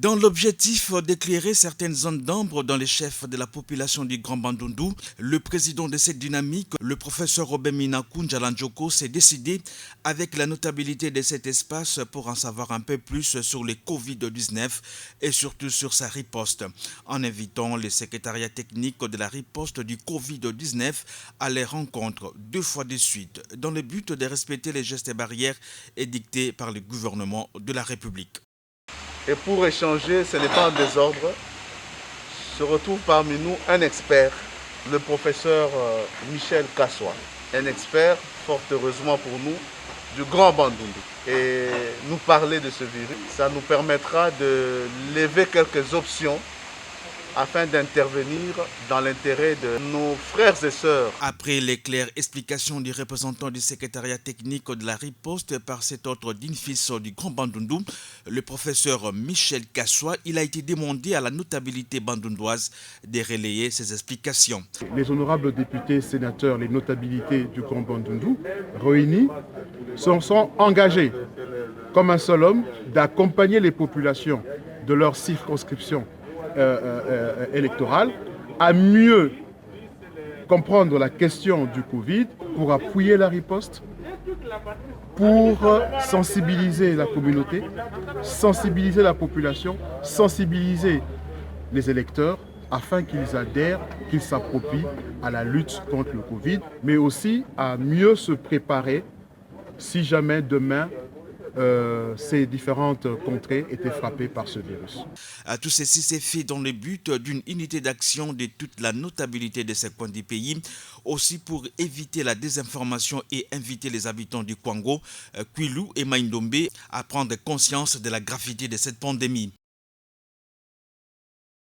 Dans l'objectif d'éclairer certaines zones d'ombre dans les chefs de la population du Grand Bandundu, le président de cette dynamique, le professeur Robert Minaku Njalanjoko, s'est décidé avec la notabilité de cet espace pour en savoir un peu plus sur le Covid-19 et surtout sur sa riposte, en invitant les secrétariats techniques de la riposte du Covid-19 à les rencontres 2 fois de suite, dans le but de respecter les gestes barrières édictés par le gouvernement de la République. Et pour échanger, ce n'est pas en désordre, se retrouve parmi nous un expert, le professeur Michel Kassoua. Un expert, fort heureusement pour nous, du Grand Bandundu. Et nous parler de ce virus, ça nous permettra de lever quelques options afin d'intervenir dans l'intérêt de nos frères et sœurs. Après les claires explications du représentant du secrétariat technique de la riposte par cet autre digne fils du Grand Bandundu, le professeur Michel Kassoua, il a été demandé à la notabilité bandundoise de relayer ses explications. Les honorables députés, sénateurs, les notabilités du Grand Bandundu réunis sont engagés comme un seul homme d'accompagner les populations de leur circonscription électorale à mieux comprendre la question du Covid, pour appuyer la riposte, pour sensibiliser la communauté, sensibiliser la population, sensibiliser les électeurs afin qu'ils adhèrent, qu'ils s'approprient à la lutte contre le Covid, mais aussi à mieux se préparer si jamais demain ces différentes contrées étaient frappées par ce virus. Tout ceci s'est fait dans le but d'une unité d'action de toute la notabilité de ces coins du pays, aussi pour éviter la désinformation et inviter les habitants du Kwango, Kwilu et Maindombe à prendre conscience de la gravité de cette pandémie.